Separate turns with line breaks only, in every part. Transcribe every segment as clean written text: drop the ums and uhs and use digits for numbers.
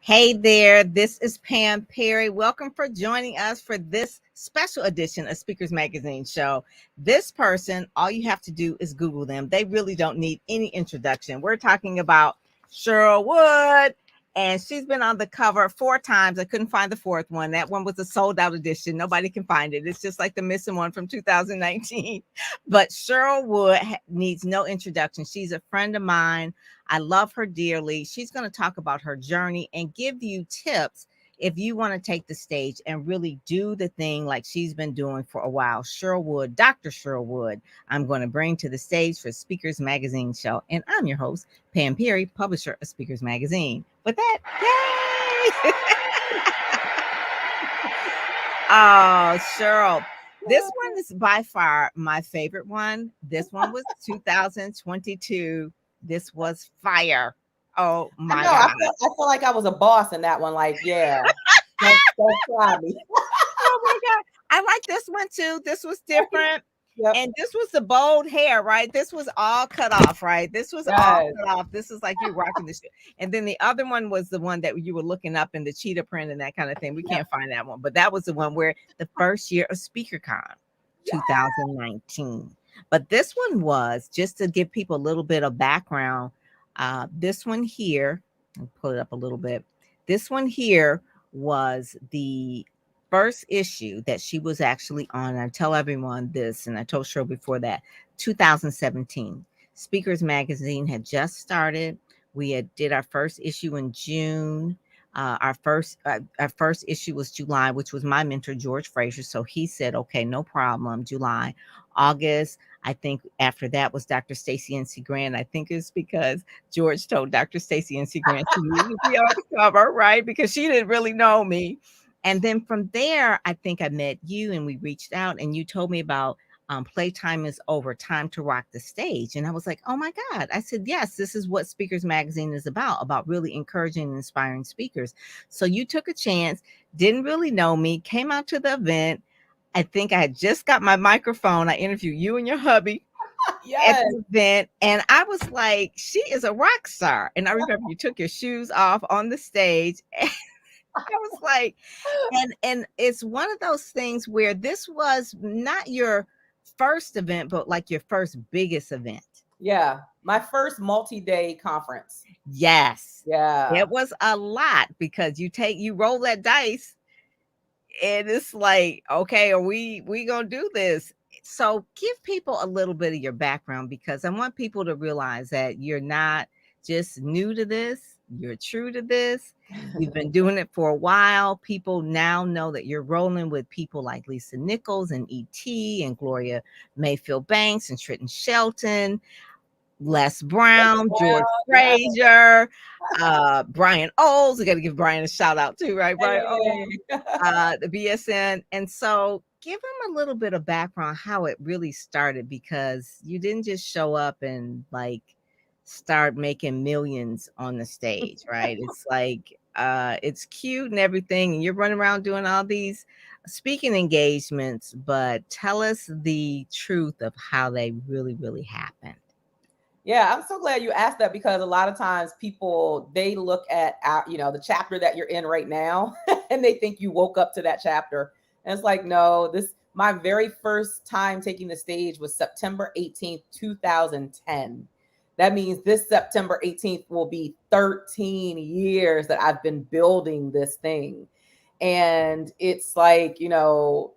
Hey there, this is Pam Perry. Welcome for joining us for this special edition of Speakers Magazine show. This person, all you have to do is Google them. They really don't need any introduction. We're talking about Cheryl Wood, and she's been on the cover 4 times. I couldn't find the fourth one. That one was a sold out edition. Nobody can find it. It's just like the missing one from 2019. But Cheryl Wood needs no introduction. She's a friend of mine. I love her dearly. She's going to talk about her journey and give you tips if you want to take the stage and really do the thing like she's been doing for a while. Cheryl Wood, Dr. Cheryl Wood, I'm going to bring to the stage for Speakers Magazine show. And I'm your host, Pam Perry, publisher of Speakers Magazine. With that, yay! Oh, Cheryl. This one is by far my favorite one. This one was 2022. This was fire. Oh my God.
I feel like I was a boss in that one. Like, yeah, don't try me.
Oh my God. I like this one too. This was different. Yep. And this was the bold hair, right? This was all cut off, right? This was all cut off. This is like you rocking this. And then the other one was the one that you were looking up in the cheetah print and that kind of thing. We can't find that one, but that was the one where the first year of SpeakerCon, 2019. But this one was, just to give people a little bit of background, this one here, I'll pull it up a little bit. This one here was the first issue that she was actually on. I tell everyone this, and I told Cheryl before that, 2017. Speakers Magazine had just started. We did our first issue in June. Our first issue was July, which was my mentor, George Fraser. So he said, okay, no problem, July. August, I think after that was Dr. Stacey NC Grant. I think it's because George told Dr. Stacey NC Grant she needed to be on the cover, right? Because she didn't really know me. And then from there, I think I met you and we reached out and you told me about Playtime is Over, Time to Rock the Stage. And I was like, oh my God. I said, yes, this is what Speakers Magazine is about really encouraging and inspiring speakers. So you took a chance, didn't really know me, came out to the event. I think I had just got my microphone. I interviewed you and your hubby at the event. And I was like, she is a rock star. And I remember you took your shoes off on the stage. I was like, and it's one of those things where this was not your first event, but like your first biggest event.
Yeah. My first multi-day conference.
Yes.
Yeah.
It was a lot because you roll that dice and it's like, okay, are we gonna do this? So give people a little bit of your background because I want people to realize that you're not just new to this. You're true to this. You've been doing it for a while. People now know that you're rolling with people like Lisa Nichols and E.T. and Gloria Mayfield Banks and Trenton Shelton, Les Brown, George Fraser, Brian Oles. We got to give Brian a shout out too, right? Brian Oles, the BSN. And so give them a little bit of background how it really started because you didn't just show up and like start making millions on the stage, right? It's like it's cute and everything, and you're running around doing all these speaking engagements, but tell us the truth of how they really happened.
Yeah, I'm so glad you asked that because a lot of times people, they look at the chapter that you're in right now and they think you woke up to that chapter. And it's like, no, my very first time taking the stage was September 18th, 2010. That means this September 18th will be 13 years that I've been building this thing. And it's like,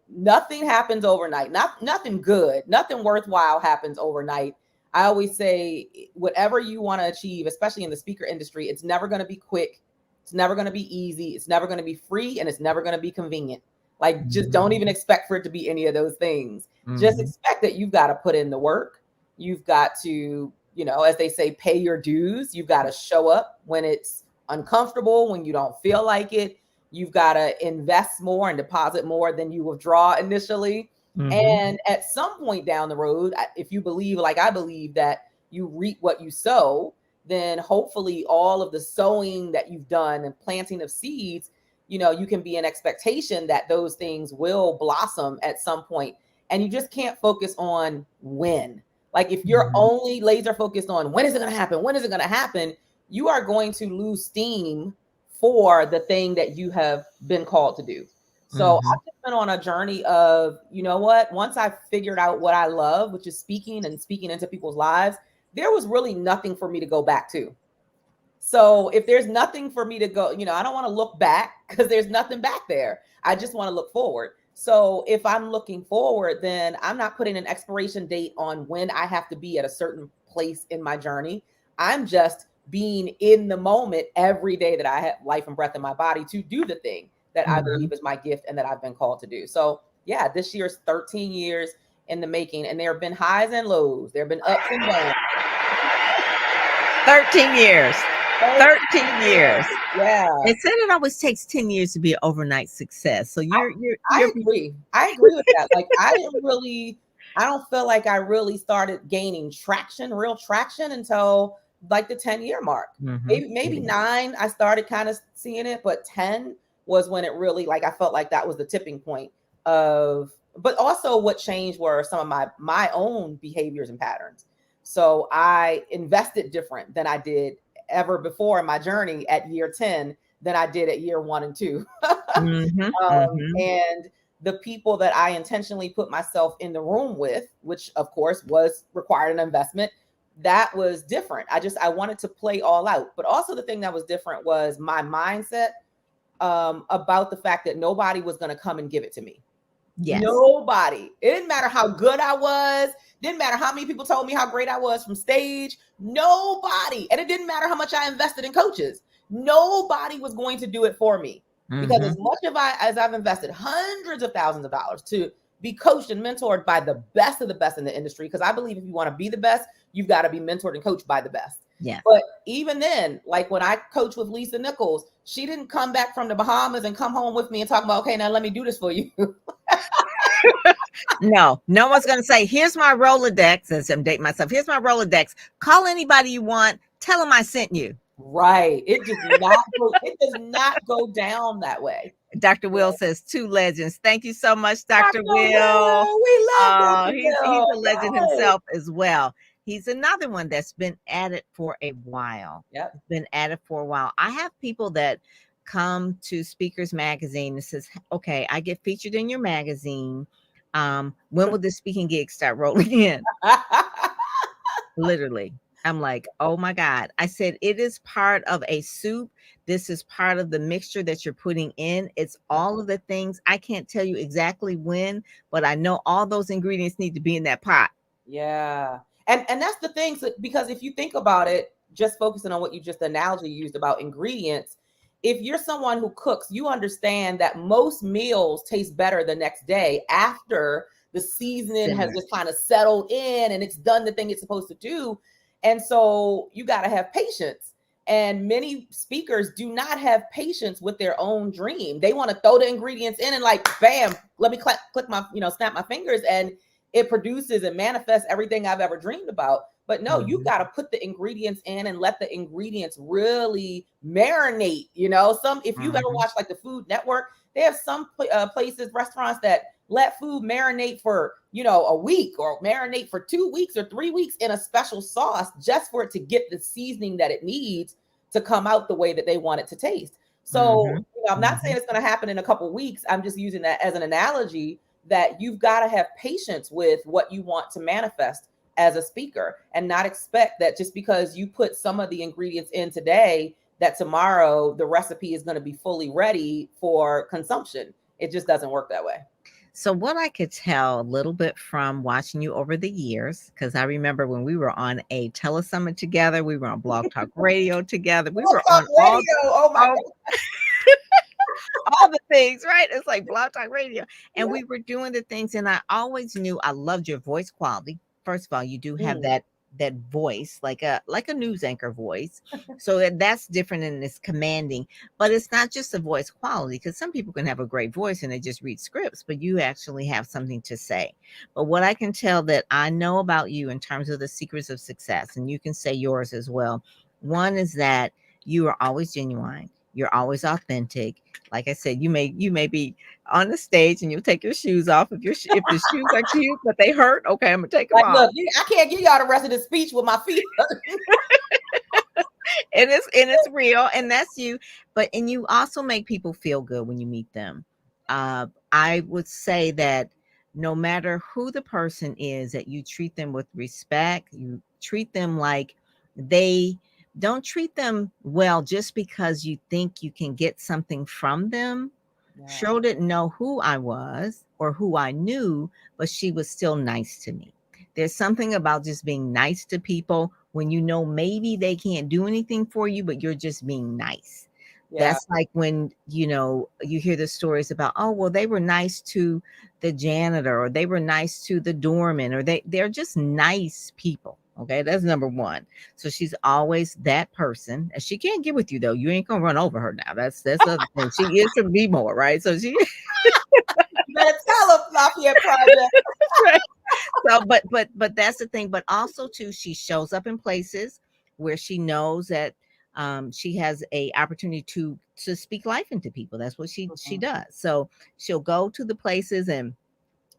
nothing happens overnight. Nothing good, nothing worthwhile happens overnight. I always say, whatever you want to achieve, especially in the speaker industry, it's never going to be quick. It's never going to be easy. It's never going to be free. And it's never going to be convenient. Like, just don't even expect for it to be any of those things. Just expect that you've got to put in the work. You've got to, as they say, pay your dues. You've got to show up when it's uncomfortable, when you don't feel like it. You've got to invest more and deposit more than you withdraw initially. And at some point down the road, if you believe, like I believe, that you reap what you sow, then hopefully all of the sowing that you've done and planting of seeds, you can be in expectation that those things will blossom at some point. And you just can't focus on when. Like if you're only laser focused on when is it going to happen? When is it going to happen? You are going to lose steam for the thing that you have been called to do. So I've just been on a journey of, you know what, once I figured out what I love, which is speaking and speaking into people's lives, there was really nothing for me to go back to. So if there's nothing for me to go, I don't want to look back because there's nothing back there. I just want to look forward. So if I'm looking forward, then I'm not putting an expiration date on when I have to be at a certain place in my journey. I'm just being in the moment every day that I have life and breath in my body to do the thing that I believe is my gift and that I've been called to do. So yeah, this year's 13 years in the making, and there have been highs and lows. There have been ups and downs.
13 years. 13 years.
Yeah.
They said it always takes 10 years to be an overnight success. So you're
I agree. I agree with that. Like I don't feel like I really started gaining real traction until like the 10-year mark. Maybe 9, I started kind of seeing it, but 10 was when it really, like, I felt like that was the tipping point but also what changed were some of my own behaviors and patterns. So I invested different than I did ever before in my journey at year 10 than I did at year 1 and 2. And the people that I intentionally put myself in the room with, which of course required an investment, that was different. I wanted to play all out. But also the thing that was different was my mindset about the fact that nobody was going to come and give it to me. Yes. Nobody. It didn't matter how good I was. Didn't matter how many people told me how great I was from stage. Nobody. And it didn't matter how much I invested in coaches. Nobody was going to do it for me. Because as much as I've invested hundreds of thousands of dollars to be coached and mentored by the best of the best in the industry, because I believe if you want to be the best, you've got to be mentored and coached by the best. Yeah. But even then, like when I coached with Lisa Nichols, she didn't come back from the Bahamas and come home with me and talk about, okay, now let me do this for you.
No one's going to say, here's my Rolodex, as I'm dating myself. Here's my Rolodex. Call anybody you want. Tell them I sent you.
Right. It does not go down that way.
Dr. Will says 2 legends. Thank you so much, Dr. Will. We love he's a legend himself as well. He's another one that's been at it for a while.
Yep.
Been at it for a while. I have people that come to Speakers Magazine and says, okay, I get featured in your magazine. When will the speaking gigs start rolling in? Literally. I'm like, oh my God. I said, it is part of a soup. This is part of the mixture that you're putting in. It's all of the things. I can't tell you exactly when, but I know all those ingredients need to be in that pot.
Yeah. And that's the thing, because if you think about it, just focusing on what you just analogy used about ingredients, if you're someone who cooks, you understand that most meals taste better the next day after the seasoning has just kind of settled in and it's done the thing it's supposed to do. And so you got to have patience. And many speakers do not have patience with their own dream. They want to throw the ingredients in and like, bam, let me click my, snap my fingers, and it produces and manifests everything I've ever dreamed about. But no, you've got to put the ingredients in and let the ingredients really marinate. If you've ever watched like the Food Network, they have some places, restaurants that let food marinate for, a week or marinate for 2 weeks or 3 weeks in a special sauce just for it to get the seasoning that it needs to come out the way that they want it to taste. So I'm not saying it's going to happen in a couple of weeks. I'm just using that as an analogy that you've got to have patience with what you want to manifest as a speaker, and not expect that just because you put some of the ingredients in today, that tomorrow the recipe is going to be fully ready for consumption. It just doesn't work that way.
So what I could tell a little bit from watching you over the years, because I remember when we were on a telesummit together, we were on Blog Talk Radio together. We were on all the things, right? It's like Blog Talk Radio. And we were doing the things, and I always knew I loved your voice quality. First of all, you do have that voice, like a news anchor voice. So that's different and it's commanding, but it's not just the voice quality, because some people can have a great voice and they just read scripts, but you actually have something to say. But what I can tell that I know about you in terms of the secrets of success, and you can say yours as well. One is that you are always genuine. You're always authentic. Like I said, you may be on the stage and you'll take your shoes off if the shoes are cute, but they hurt. Okay, I'm gonna take them off.
Look, I can't give y'all the rest of the speech with my feet.
It's real, and that's you. And you also make people feel good when you meet them. I would say that no matter who the person is, that you treat them with respect. You treat them like they don't treat them well just because you think you can get something from them.
Yeah.
Cheryl didn't know who I was or who I knew, but she was still nice to me. There's something about just being nice to people when you know maybe they can't do anything for you, but you're just being nice.
Yeah.
That's like when, you hear the stories about, oh, well, they were nice to the janitor, or they were nice to the doorman, or they're just nice people. Okay, that's number one. So she's always that person. And she can't get with you though. You ain't gonna run over her now. That's other thing. She is to be more, right? So she
You better tell her, Lafayette Project.
right. So but that's the thing. But also too, she shows up in places where she knows that she has a opportunity to speak life into people. That's what she does. So she'll go to the places, and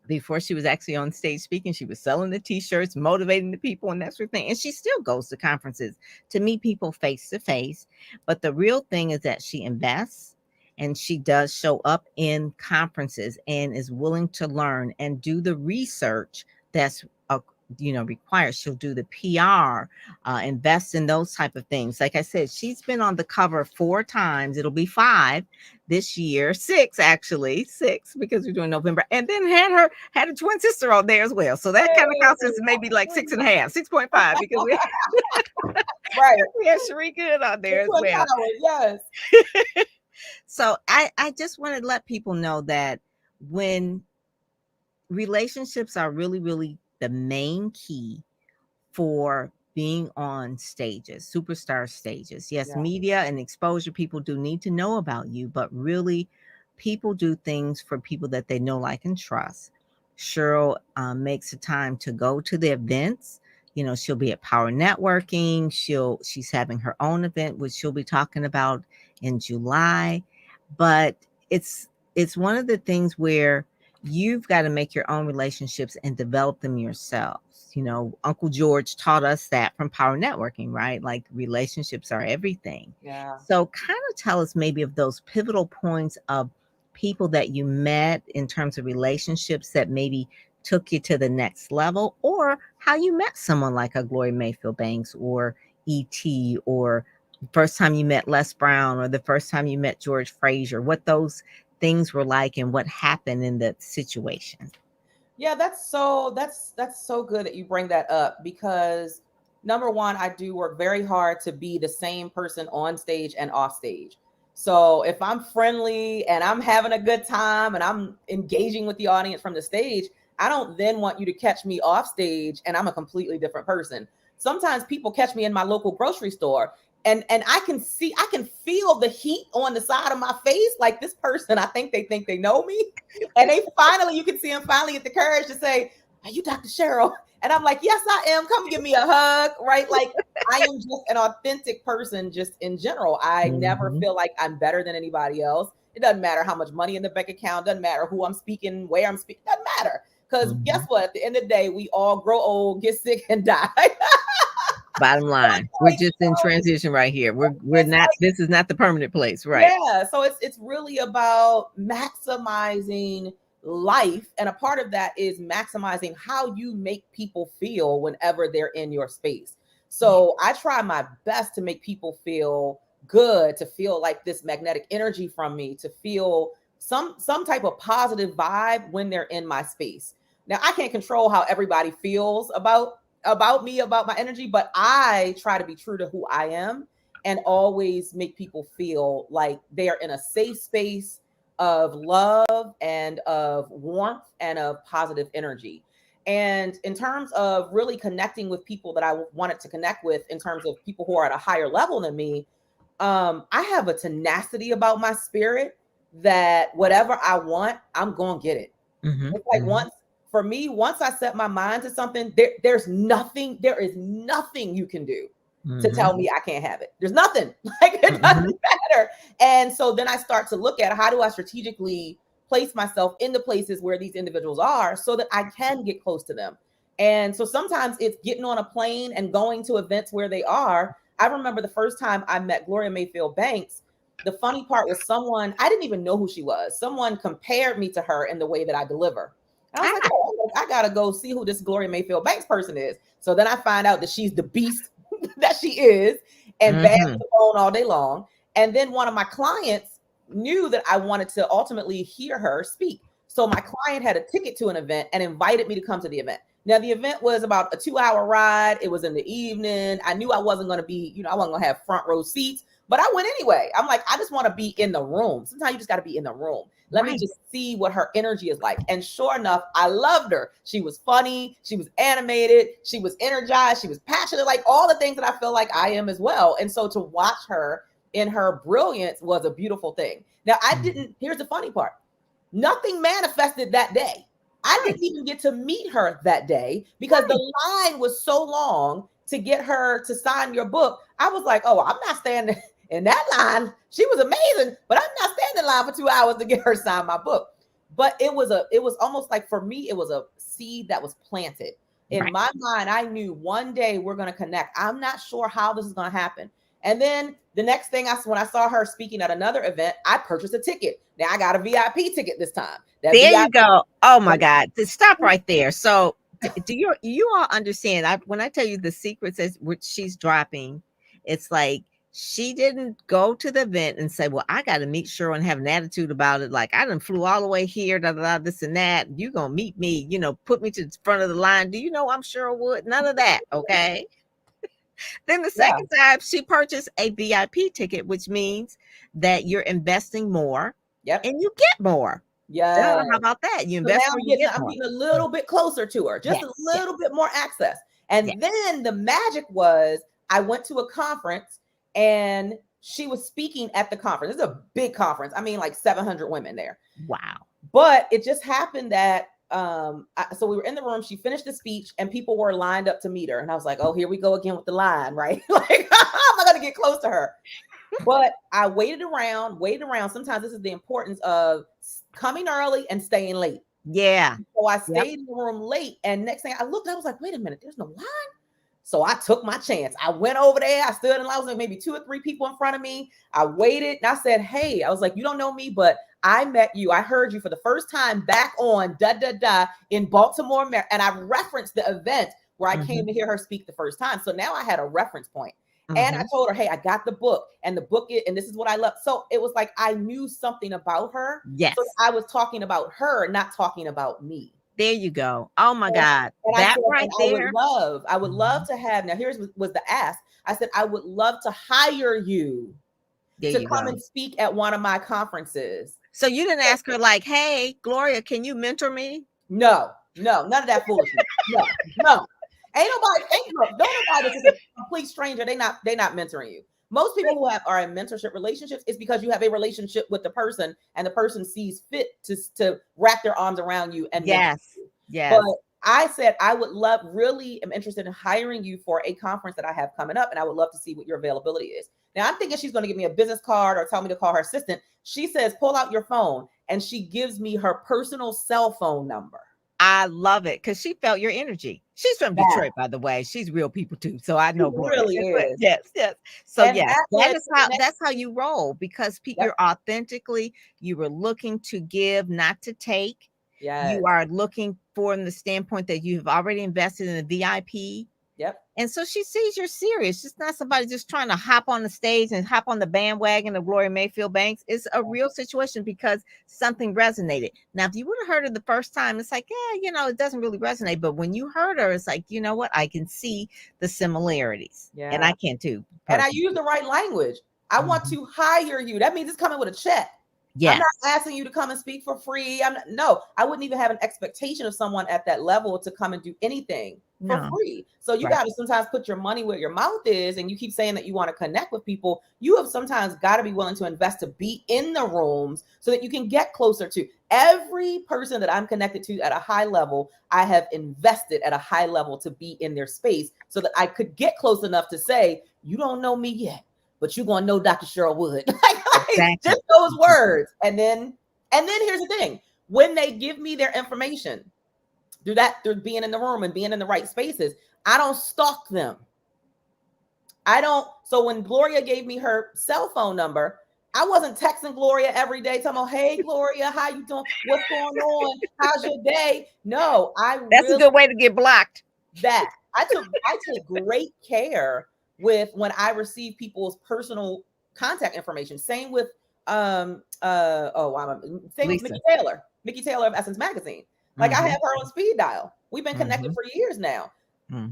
before she was actually on stage speaking, she was selling the t-shirts, motivating the people, and that sort of thing. And she still goes to conferences to meet people face to face. But the real thing is that she invests, and she does show up in conferences and is willing to learn and do the research that's required. She'll do the PR, invest in those type of things. Like I said, she's been on the cover 4 times. It'll be 5 this year, 6 actually, 6 because we're doing November, and then had a twin sister on there as well. So that kind of counts as maybe like 6.5, 6.5 because we
right.
we had Cherie Good on there as well.
Yes.
So I just want to let people know that when relationships are really, really the main key for being on stages, superstar stages. Yes, media and exposure, people do need to know about you, but really, people do things for people that they know, like, and trust. Cheryl makes a time to go to the events. She'll be at Power Networking. She's having her own event, which she'll be talking about in July. But it's one of the things where you've got to make your own relationships and develop them yourselves. Uncle George taught us that from Power Networking, right? Like, relationships are everything.
Yeah.
So kind of tell us maybe of those pivotal points of people that you met in terms of relationships that maybe took you to the next level, or how you met someone like a Gloria Mayfield Banks or E.T., or first time you met Les Brown, or the first time you met George Frazier, what those things were like and what happened in the situation.
Yeah, that's so good that you bring that up, because number one, I do work very hard to be the same person on stage and off stage. So if I'm friendly and I'm having a good time and I'm engaging with the audience from the stage, I don't then want you to catch me off stage and I'm a completely different person. Sometimes people catch me in my local grocery store, and I can feel the heat on the side of my face. Like, this person, I think they know me. And you can see them finally get the courage to say, "Are you Dr. Cheryl?" And I'm like, "Yes, I am. Come give me a hug." Right? Like, I am just an authentic person, just in general. I never feel like I'm better than anybody else. It doesn't matter how much money in the bank account, doesn't matter who I'm speaking, where I'm speaking, doesn't matter. Because guess what? At the end of the day, we all grow old, get sick, and die.
Bottom line, we're just in transition right here. We're not, this is not the permanent place, right?
Yeah. So it's really about maximizing life. And a part of that is maximizing how you make people feel whenever they're in your space. So I try my best to make people feel good, to feel like this magnetic energy from me, to feel some type of positive vibe when they're in my space. Now, I can't control how everybody feels about me, about my energy, but I try to be true to who I am and always make people feel like they are in a safe space of love and of warmth and of positive energy. And in terms of really connecting with people that I wanted to connect with, in terms of people who are at a higher level than me, I have a tenacity about my spirit that whatever I want, I'm going to get it. It's like, once I set my mind to something, there is nothing you can do to tell me I can't have it. There's nothing. Like, it doesn't matter. And so then I start to look at, how do I strategically place myself in the places where these individuals are so that I can get close to them. And so sometimes it's getting on a plane and going to events where they are, I remember the first time I met Gloria Mayfield Banks, the funny part was I didn't even know who she was. Someone compared me to her in the way that I deliver. And I was like, oh, I gotta go see who this Gloria Mayfield Banks person is. So then I find out that she's the beast that she is and bad on the phone all day long. And then one of my clients knew that I wanted to ultimately hear her speak. So my client had a ticket to an event and invited me to come to the event. Now, the event was about a 2-hour ride. It was in the evening. I knew I wasn't going to be, I wasn't going to have front row seats, but I went anyway. I'm like, I just want to be in the room. Sometimes you just got to be in the room. Let me just see what her energy is like. And sure enough, I loved her. She was funny. She was animated. She was energized. She was passionate, like all the things that I feel like I am as well. And so to watch her in her brilliance was a beautiful thing. Now, here's the funny part. Nothing manifested that day. I didn't even get to meet her that day because the line was so long to get her to sign your book. I was like, oh, I'm not standing in that line. She was amazing, but I'm not standing in line for 2 hours to get her to sign my book. But it was almost like, for me, it was a seed that was planted. In my mind, I knew one day we're going to connect. I'm not sure how this is going to happen. And then the next thing when I saw her speaking at another event, I purchased a ticket. Now I got a VIP ticket this time.
There you go. Oh my God. Stop right there. So do you all understand? When I tell you the secrets which she's dropping, it's like she didn't go to the event and say, well, I got to meet Cheryl and have an attitude about it. Like, I done flew all the way here, this and that. You going to meet me, put me to the front of the line. Do you know I'm Cheryl Wood? None of that. Okay. Then the second time she purchased a VIP ticket, which means that you're investing more and you get more.
Yeah.
How about that? You invest
so now I'm getting a little bit closer to her, just a little bit more access. And then the magic was I went to a conference and she was speaking at the conference. It's a big conference. I mean, like 700 women there.
Wow. But
it just happened that so we were in the room, she finished the speech and people were lined up to meet her. And I was like, oh, here we go again with the line, right? Like, I'm not gonna get close to her. But I waited around. Sometimes this is the importance of coming early and staying late.
Yeah.
So I stayed in the room late. And next thing I looked, I was like, wait a minute, there's no line. So I took my chance. I went over there. I stood in line. I was like maybe 2 or 3 people in front of me. I waited and I said, hey, I was like, you don't know me, but I met you. I heard you for the first time back on in Baltimore. And I referenced the event where I came to hear her speak the first time. So now I had a reference point. And I told her, hey, I got the book and and this is what I love. So it was like, I knew something about her.
Yes.
So I was talking about her, not talking about me.
There you go. Oh my God.
And that right there. I would love to have, now here's was the ask. I said, I would love to hire you to come and speak at one of my conferences.
So you didn't ask her like, hey, Gloria, can you mentor me?
No, none of that foolishness. No. Ain't nobody that's just a complete stranger. They not mentoring you. Most people who are in mentorship relationships is because you have a relationship with the person and the person sees fit to wrap their arms around you. And
yes.
But I said, really am interested in hiring you for a conference that I have coming up. And I would love to see what your availability is. Now I'm thinking she's going to give me a business card or tell me to call her assistant. She says, pull out your phone. And she gives me her personal cell phone number.
I love it because she felt your energy. She's from Detroit, by the way. She's real people too, so I know.
She really is.
Yes. So yes, that's how you roll because you're authentically. You were looking to give, not to take. Yeah, you are looking from the standpoint that you've already invested in the VIP.
Yep.
And so she sees you're serious. It's not somebody just trying to hop on the stage and hop on the bandwagon of Gloria Mayfield Banks. It's a real situation because something resonated. Now, if you would have heard her the first time, it's like, it doesn't really resonate. But when you heard her, it's like, you know what? I can see the similarities. Yeah. And I can too.
Personally. And I use the right language. I want to hire you. That means it's coming with a check. Yes. I'm not asking you to come and speak for free. I wouldn't even have an expectation of someone at that level to come and do anything for free. So you got to sometimes put your money where your mouth is. And you keep saying that you want to connect with people. You have sometimes got to be willing to invest to be in the rooms so that you can get closer to every person that I'm connected to at a high level. I have invested at a high level to be in their space so that I could get close enough to say, you don't know me yet, but you're going to know Dr. Cheryl Wood. Exactly. Just those words. And then here's the thing. When they give me their information, through being in the room and being in the right spaces, I don't stalk them. So when Gloria gave me her cell phone number, I wasn't texting Gloria every day, telling her, hey, Gloria, how you doing? What's going on? How's your day? No,
That's a good way to get blocked.
I take great care with when I receive people's personal contact information. Same with same with Mickey Taylor of Essence Magazine. Like I have her on speed dial. We've been connected for years now.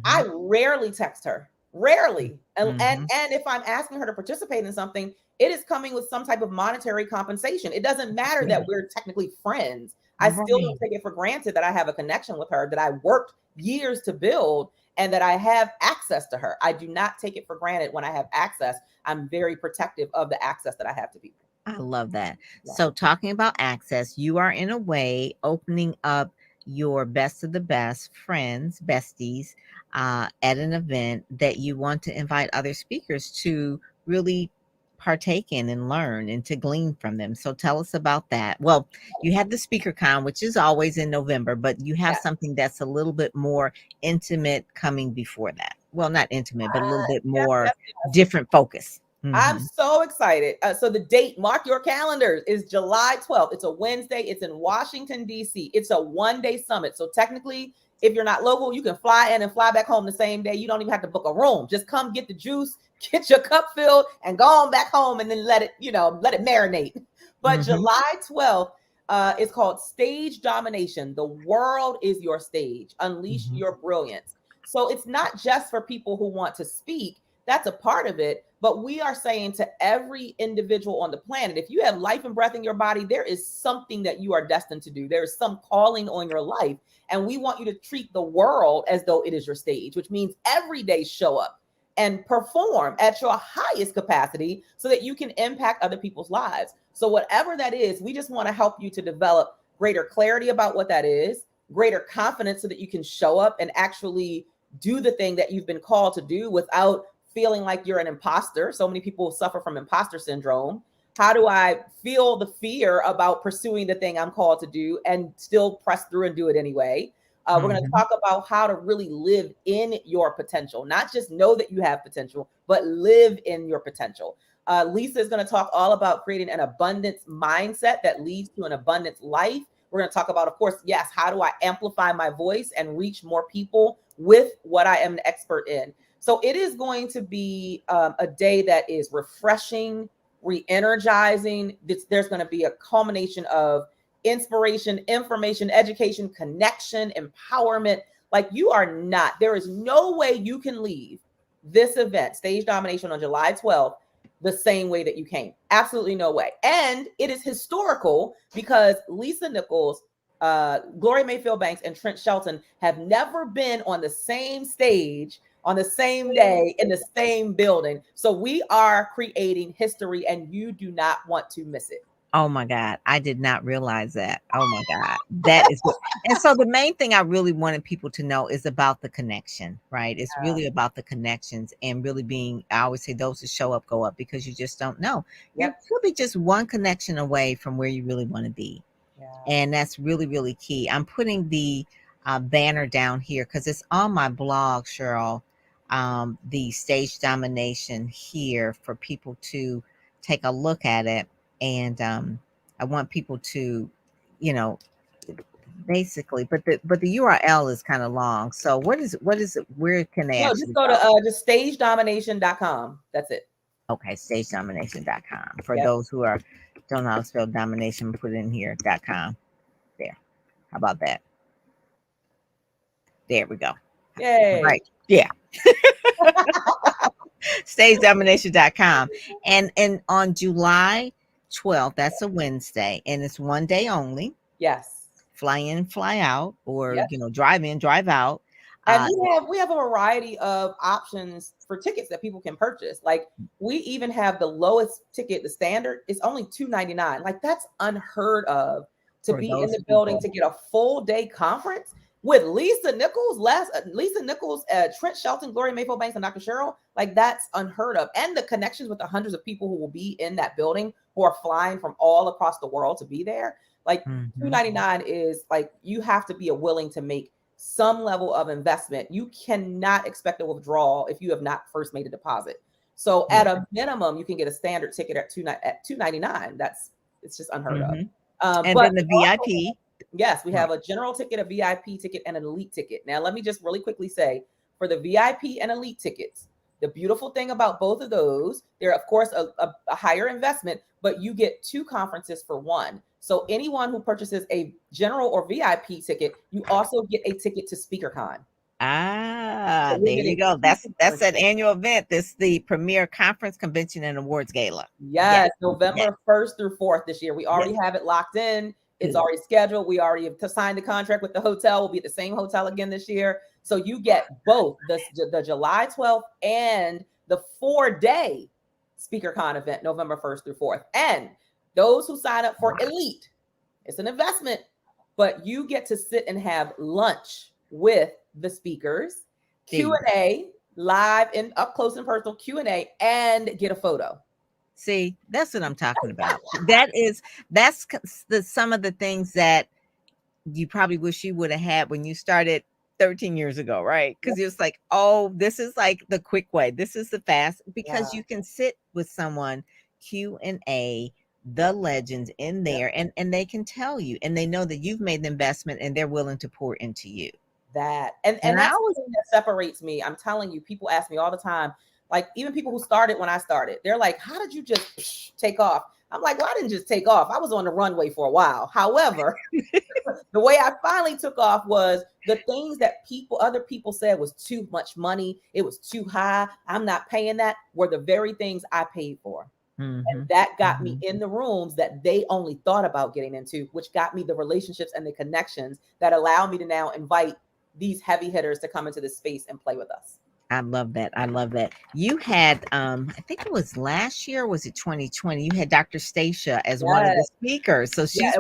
I rarely text her. Rarely. And if I'm asking her to participate in something, it is coming with some type of monetary compensation. It doesn't matter that we're technically friends. I still don't take it for granted that I have a connection with her, that I worked years to build, and that I have access to her. I do not take it for granted when I have access. I'm very protective of the access that I have to people.
I love that. Yeah. So talking about access, you are in a way opening up your best of the best friends, besties, at an event that you want to invite other speakers to really partake in and learn and to glean from them. So tell us about that. Well, you had the speaker con, which is always in November, but you have something that's a little bit more intimate coming before that. Well, not intimate, but a little bit more different focus.
I'm so excited. So the date, mark your calendars, is July 12th. It's a Wednesday. It's in Washington, D.C. It's a one-day summit. So technically, if you're not local, you can fly in and fly back home the same day. You don't even have to book a room. Just come get the juice, get your cup filled, and go on back home, and then let it marinate. But July 12th is called Stage Domination. The world is your stage. Unleash your brilliance. So it's not just for people who want to speak. That's a part of it. But we are saying to every individual on the planet, if you have life and breath in your body, there is something that you are destined to do. There is some calling on your life. And we want you to treat the world as though it is your stage, which means every day show up and perform at your highest capacity so that you can impact other people's lives. So whatever that is, we just want to help you to develop greater clarity about what that is, greater confidence so that you can show up and actually do the thing that you've been called to do without feeling like you're an imposter. So many people suffer from imposter syndrome. How do I feel the fear about pursuing the thing I'm called to do and still press through and do it anyway? We're going to talk about how to really live in your potential, not just know that you have potential, but live in your potential. Lisa is going to talk all about creating an abundance mindset that leads to an abundance life. We're going to talk about, of course, yes, how do I amplify my voice and reach more people with what I am an expert in? So it is going to be a day that is refreshing, re-energizing. There's going to be a culmination of inspiration, information, education, connection, empowerment. Like there is no way you can leave this event, Stage Domination on July 12th, the same way that you came. Absolutely no way. And it is historical because Lisa Nichols, Gloria Mayfield Banks, and Trent Shelton have never been on the same stage on the same day in the same building. So we are creating history and you do not want to miss it.
Oh my God. I did not realize that. Oh my God. That is what, and so the main thing I really wanted people to know is about the connection, right? It's really about the connections and really being, I always say those who show up, go up, because you just don't know. You could be just one connection away from where you really want to be. And that's really, really key. I'm putting the banner down here because it's on my blog, Cheryl. The Stage Domination here for people to take a look at it. And I want people to, basically, but the URL is kind of long. So what is it? Where can they actually
just go to just stagedomination.com. That's it.
Okay, stagedomination.com. For those who don't know how to spell domination, put it in here, .com. There. How about that? There we go.
Yay.
Right. Yeah. stagedomination.com. And on July 12th, that's a Wednesday, and it's one day only.
Yes.
Fly in, fly out, or drive in, drive out.
And we have a variety of options for tickets that people can purchase. Like we even have the lowest ticket, the standard, is only $2.99. Like that's unheard of to be in the building to get a full day conference with Lisa Nichols, Trent Shelton, Gloria Mayfield Banks, and Dr. Cheryl. Like that's unheard of. And the connections with the hundreds of people who will be in that building who are flying from all across the world to be there. Like $2.99 is like, you have to be willing to make some level of investment. You cannot expect a withdrawal if you have not first made a deposit. So at a minimum, you can get a standard ticket at $299. It's just unheard of.
And
but
then the VIP.
Yes, we have a general ticket, a VIP ticket, and an elite ticket. Now, let me just really quickly say, for the VIP and elite tickets, the beautiful thing about both of those, they're of course a higher investment, but you get 2 conferences for one. So anyone who purchases a general or VIP ticket, you also get a ticket to SpeakerCon.
So there you go. That's an annual event. This the premier conference, convention, and awards gala.
Yes, November 1st through 4th this year. We already have it locked in. It's already scheduled. We already have signed the contract with the hotel. We'll be at the same hotel again this year. So you get both the July 12th and the 4-day SpeakerCon event, November 1st through 4th. And those who sign up for Elite, it's an investment, but you get to sit and have lunch with the speakers, Q&A, live and up close and personal Q&A, and get a photo.
See, that's what I'm talking about. That's some of the things that you probably wish you would have had when you started 13 years ago, right? Because it's like, oh, this is like the quick way. This is the fast, because you can sit with someone, Q&A, the legends in there, and they can tell you, and they know that you've made the investment and they're willing to pour into you.
That and that's the thing that separates me. I'm telling you, people ask me all the time, like even people who started when I started, they're like, how did you just take off? I'm like, well, I didn't just take off. I was on the runway for a while. However, the way I finally took off was the things that other people said was too much money. It was too high. I'm not paying that, were the very things I paid for. And that got me in the rooms that they only thought about getting into, which got me the relationships and the connections that allow me to now invite these heavy hitters to come into this space and play with us.
I love that. I love that. You had, I think it was last year, was it 2020? You had Dr. Stacia as one of the speakers. So she's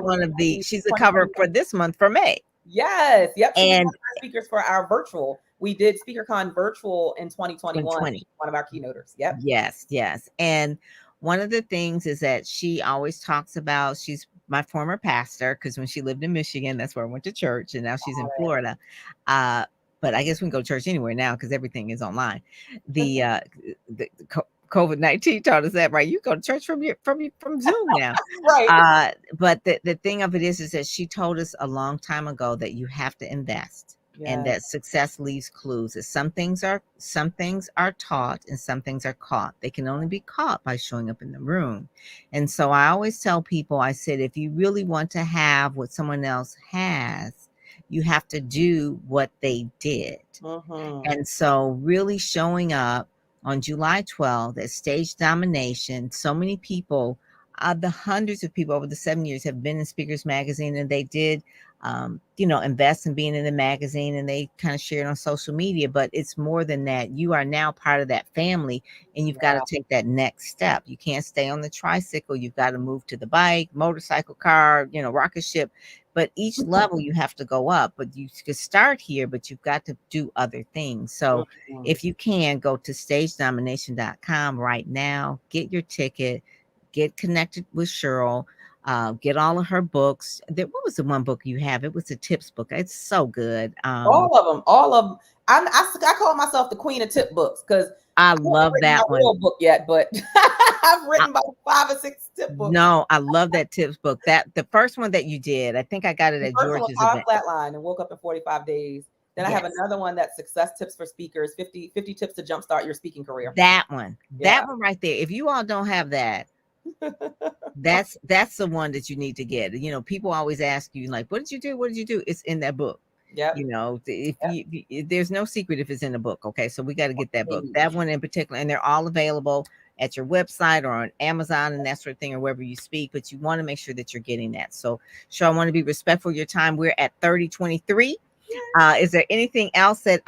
she's the cover for this month for May.
Yes. Yep. And speakers for our virtual. We did SpeakerCon virtual in 2021. One of our keynoters. Yep.
Yes. Yes. And one of the things is that she always talks about, she's my former pastor, because when she lived in Michigan, that's where I went to church, and now she's in Florida. But I guess we can go to church anywhere now because everything is online. The COVID-19 taught us that, right? You go to church from Zoom now.
Right.
But the thing of it is that she told us a long time ago that you have to invest. And that success leaves clues. That some things are taught and some things are caught. They can only be caught by showing up in the room. And so I always tell people, I said, if you really want to have what someone else has, you have to do what they did. And so really showing up on July 12th at Stage Domination, so many people, the hundreds of people over the 7 years have been in Speakers Magazine, and they did invest in being in the magazine, and they kind of share it on social media. But it's more than that. You are now part of that family, and you've got to take that next step. You can't stay on the tricycle. You've got to move to the bike, motorcycle, car, rocket ship. But each level you have to go up. But you could start here, but you've got to do other things. So if you can, go to stagedomination.com right now, get your ticket, get connected with Cheryl. Get all of her books. What was the one book you have? It was a tips book. It's so good.
All of them. I call myself the queen of tip books because
I love that one.
Real book yet, but I've written about 5 or 6 tip books.
No, I love that tips book. That the first one that you did, I think I got it at George's event.
Flatline and woke up in 45 days. Then I have another one that's success tips for speakers, 50 tips to jumpstart your speaking career.
That one right there. If you all don't have that, that's the one that you need to get. People always ask you, like, what did you do? It's in that book. There's no secret if it's in the book. Okay, so we got to get that book, that one in particular, and they're all available at your website or on Amazon and that sort of thing, or wherever you speak. But you want to make sure that you're getting that. So sure, I want to be respectful of your time. We're at 30:23. Is there anything else that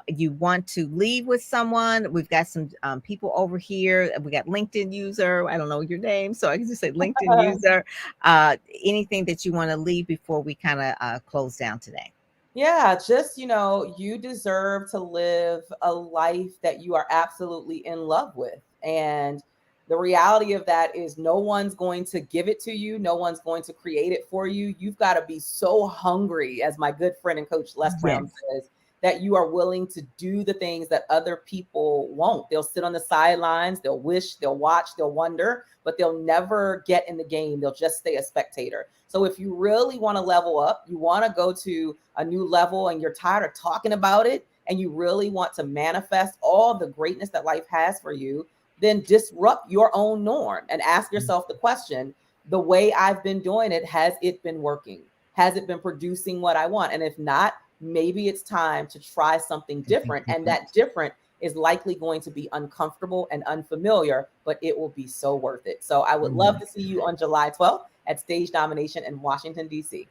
you want to leave with someone? We've got some people over here. We got LinkedIn user. I don't know your name, so I can just say LinkedIn user. Anything that you want to leave before we kind of close down today?
Yeah, just, you deserve to live a life that you are absolutely in love with. And The reality of that is no one's going to give it to you. No one's going to create it for you. You've got to be so hungry, as my good friend and coach Les Brown says, that you are willing to do the things that other people won't. They'll sit on the sidelines, they'll wish, they'll watch, they'll wonder, but they'll never get in the game. They'll just stay a spectator. So if you really want to level up, you want to go to a new level and you're tired of talking about it, and you really want to manifest all the greatness that life has for you, then disrupt your own norm and ask yourself the question, the way I've been doing it, has it been working? Has it been producing what I want? And if not, maybe it's time to try something different. And that different is likely going to be uncomfortable and unfamiliar, but it will be so worth it. So I would love to see you on July 12th at Stage Domination in Washington, D.C.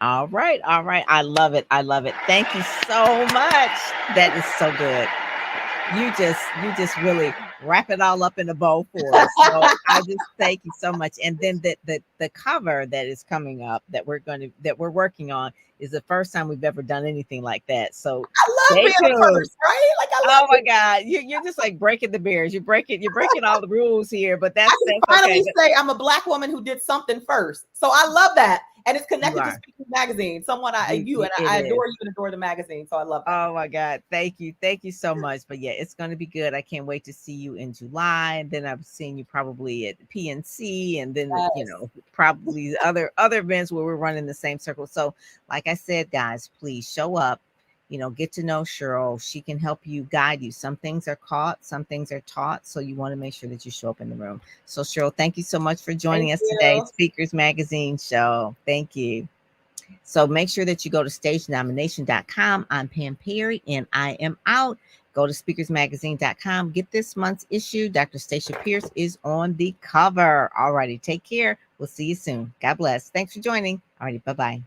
All right. All right. I love it. I love it. Thank you so much. That is so good. You just really wrap it all up in a bow for us. So I just thank you so much. And then the cover that is coming up that we're working on is the first time we've ever done anything like that. So
I love being the first, right?
Like oh my God, you're just like breaking the barriers. You're breaking all the rules here. But that's
finally okay. Say I'm a Black woman who did something first. So I love that. And it's connected to Speakers Magazine. Someone I adore you and adore the magazine. So I love that.
Oh my God. Thank you. Thank you so much. But yeah, it's going to be good. I can't wait to see you in July. And then I've seen you probably at PNC and then, probably other events where we're running the same circle. So like I said, guys, please show up, get to know Cheryl. She can help you, guide you. Some things are caught, some things are taught. So you want to make sure that you show up in the room. So Cheryl, thank you so much for joining us today. Speakers Magazine show. Thank you. So make sure that you go to stagenomination.com. I'm Pam Perry and I am out. Go to speakersmagazine.com. Get this month's issue. Dr. Stacia Pierce is on the cover. All righty. Take care. We'll see you soon. God bless. Thanks for joining. All righty. Bye-bye.